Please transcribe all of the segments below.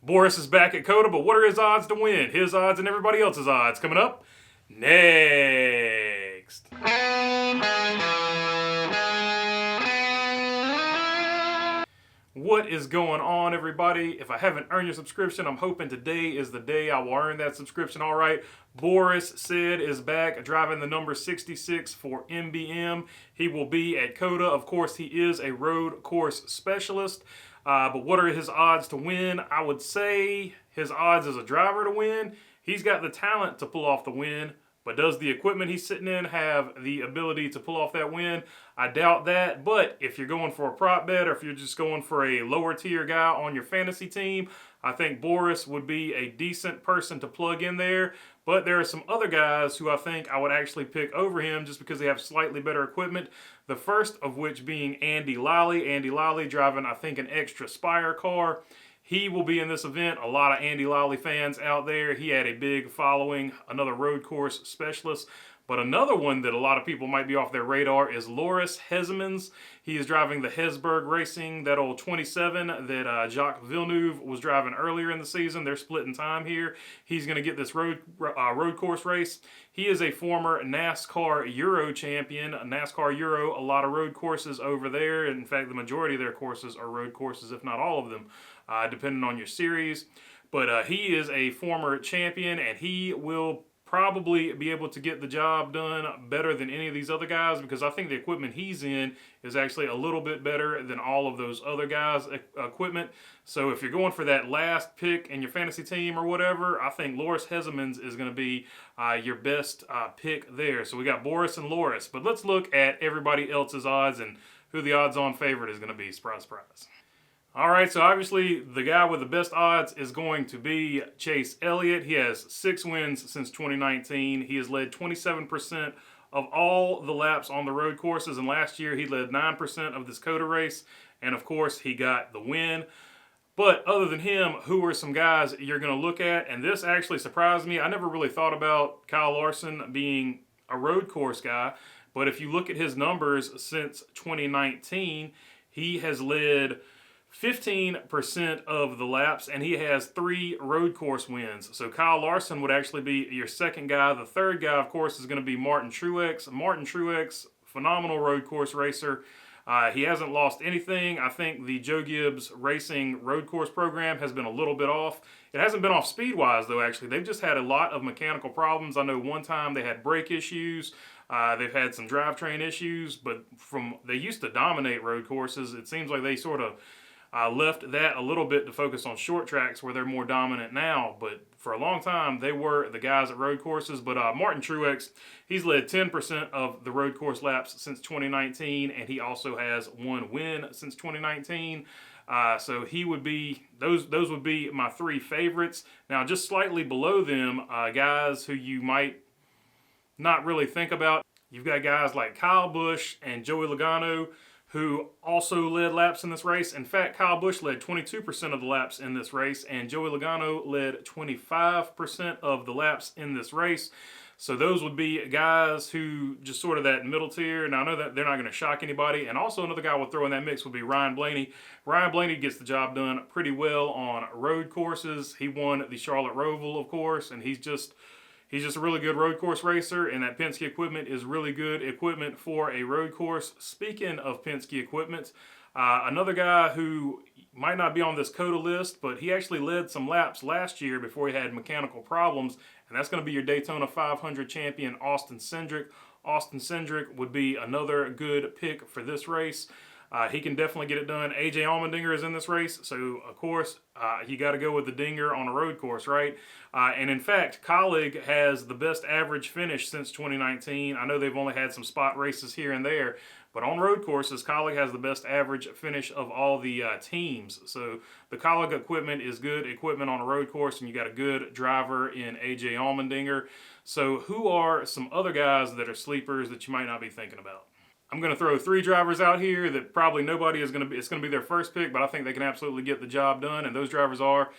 Boris is back at COTA, but what are his odds to win? His odds and everybody else's odds coming up next. What is going on, everybody? If I haven't earned your subscription, I'm hoping today is the day I will earn that subscription. All right, Boris Said is back driving the number 66 for MBM. He will be at COTA. Of course, he is a road course specialist. But what are his odds to win? I would say his odds as a driver to win. He's got the talent to pull off the win. But does the equipment he's sitting in have the ability to pull off that win? I doubt that. But if you're going for a prop bet or if you're just going for a lower tier guy on your fantasy team, I think Boris would be a decent person to plug in there. But there are some other guys who I think I would actually pick over him just because they have slightly better equipment. The first of which being Andy Lally. Andy Lally driving, I think, an extra Spire car. He will be in this event. A lot of Andy Lally fans out there. He had a big following, another road course specialist. But another one that a lot of people might be off their radar is Loris Hezemans. He is driving the Hesburg Racing, that old 27 that Jacques Villeneuve was driving earlier in the season. They're splitting time here. He's going to get this road course race. He is a former NASCAR Euro champion. NASCAR Euro, a lot of road courses over there. In fact, the majority of their courses are road courses, if not all of them, depending on your series. But he is a former champion, and he will probably be able to get the job done better than any of these other guys because I think the equipment he's in is actually a little bit better than all of those other guys' equipment. So if you're going for that last pick in your fantasy team or whatever, I think Loris Hezemans is going to be your best pick there. So we got Boris and Loris. But let's look at everybody else's odds and who the odds-on favorite is going to be. Surprise, surprise. All right, so obviously the guy with the best odds is going to be Chase Elliott. He has 6 wins since 2019. He has led 27% of all the laps on the road courses, and last year he led 9% of this COTA race, and of course he got the win. But other than him, who are some guys you're going to look at? And this actually surprised me. I never really thought about Kyle Larson being a road course guy, but if you look at his numbers since 2019, he has led 15% of the laps, and he has 3 road course wins. So Kyle Larson would actually be your second guy. The third guy, of course, is going to be Martin Truex. Martin Truex, phenomenal road course racer. He hasn't lost anything. I think the Joe Gibbs Racing road course program has been a little bit off. It hasn't been off speed-wise, though, actually. They've just had a lot of mechanical problems. I know one time they had brake issues. They've had some drivetrain issues, but they used to dominate road courses. It seems like they sort of left that a little bit to focus on short tracks where they're more dominant now. But for a long time, they were the guys at road courses. But Martin Truex, he's led 10% of the road course laps since 2019, and he also has 1 win since 2019. So he would be, those would be my 3 favorites. Now, just slightly below them, guys who you might not really think about, you've got guys like Kyle Busch and Joey Logano, who also led laps in this race. In fact, Kyle Busch led 22% of the laps in this race, and Joey Logano led 25% of the laps in this race. So those would be guys who just sort of that middle tier. Now, I know that they're not going to shock anybody. And also another guy we'll throw in that mix would be Ryan Blaney. Ryan Blaney gets the job done pretty well on road courses. He won the Charlotte Roval, of course, and he's just a really good road course racer, and that Penske equipment is really good equipment for a road course. Speaking of Penske equipment, another guy who might not be on this COTA list, but he actually led some laps last year before he had mechanical problems, and that's going to be your Daytona 500 champion, Austin Cindric. Austin Cindric would be another good pick for this race. He can definitely get it done. AJ Allmendinger is in this race, so of course you got to go with the dinger on a road course, right? And in fact, Colleague has the best average finish since 2019. I know they've only had some spot races here and there, but on road courses, Colleague has the best average finish of all the teams. So the Colleague equipment is good equipment on a road course, and you got a good driver in AJ Allmendinger. So who are some other guys that are sleepers that you might not be thinking about? I'm going to throw 3 drivers out here that probably nobody is going to be, it's going to be their first pick, but I think they can absolutely get the job done. And those drivers are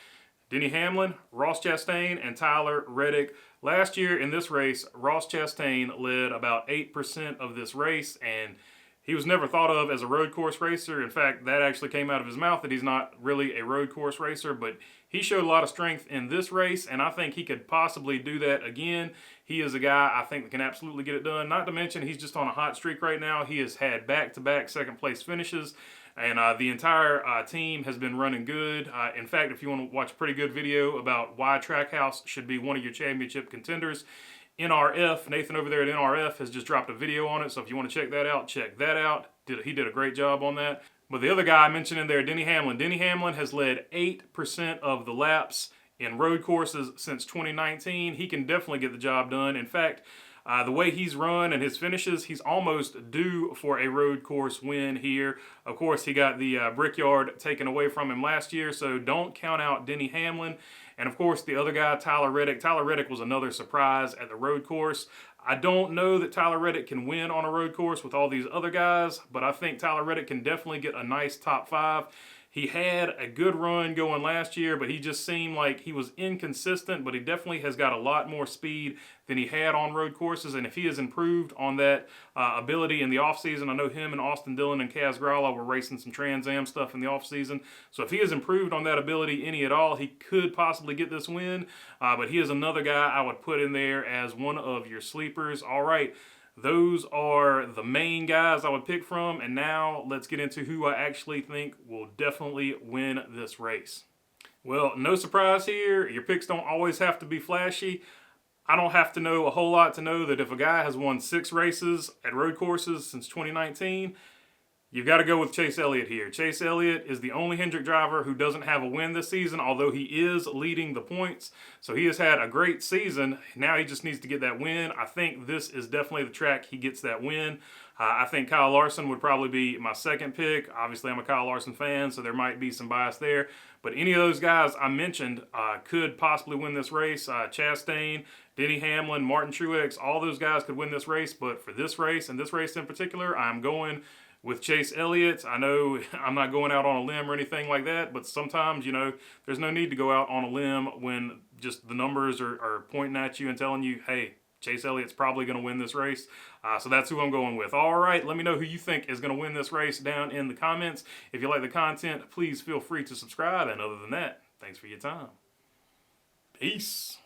Denny Hamlin, Ross Chastain, and Tyler Reddick. Last year in this race, Ross Chastain led about 8% of this race, and he was never thought of as a road course racer. In fact, that actually came out of his mouth that he's not really a road course racer, but He showed a lot of strength in this race, and I think he could possibly do that again. He is a guy I think that can absolutely get it done. Not to mention, he's just on a hot streak right now. He has had back-to-back second-place finishes, and the entire team has been running good. In fact, if you want to watch a pretty good video about why Trackhouse should be one of your championship contenders, NRF, Nathan over there at NRF has just dropped a video on it, so if you want to check that out, check that out. He did a great job on that. But the other guy I mentioned in there, Denny Hamlin. Denny Hamlin has led 8% of the laps in road courses since 2019. He can definitely get the job done. In fact, the way he's run and his finishes, he's almost due for a road course win here. Of course, he got the Brickyard taken away from him last year, so don't count out Denny Hamlin. And of course, the other guy, Tyler Reddick. Tyler Reddick was another surprise at the road course. I don't know that Tyler Reddick can win on a road course with all these other guys, but I think Tyler Reddick can definitely get a nice top 5. He had a good run going last year, but he just seemed like he was inconsistent, but he definitely has got a lot more speed than he had on road courses, and if he has improved on that ability in the offseason, I know him and Austin Dillon and Kaz Grala were racing some Trans Am stuff in the offseason, so if he has improved on that ability any at all, he could possibly get this win, but he is another guy I would put in there as one of your sleepers. All right. Those are the main guys I would pick from, and now let's get into who I actually think will definitely win this race. Well, no surprise here, your picks don't always have to be flashy. I don't have to know a whole lot to know that if a guy has won 6 races at road courses since 2019, you've got to go with Chase Elliott here. Chase Elliott is the only Hendrick driver who doesn't have a win this season, although he is leading the points. So he has had a great season. Now he just needs to get that win. I think this is definitely the track he gets that win. I think Kyle Larson would probably be my second pick. Obviously, I'm a Kyle Larson fan, so there might be some bias there. But any of those guys I mentioned could possibly win this race. Chastain, Denny Hamlin, Martin Truex, all those guys could win this race. But for this race, and this race in particular, I'm going with Chase Elliott. I know I'm not going out on a limb or anything like that, but sometimes, there's no need to go out on a limb when just the numbers are pointing at you and telling you, hey, Chase Elliott's probably going to win this race. So that's who I'm going with. All right, let me know who you think is going to win this race down in the comments. If you like the content, please feel free to subscribe. And other than that, thanks for your time. Peace.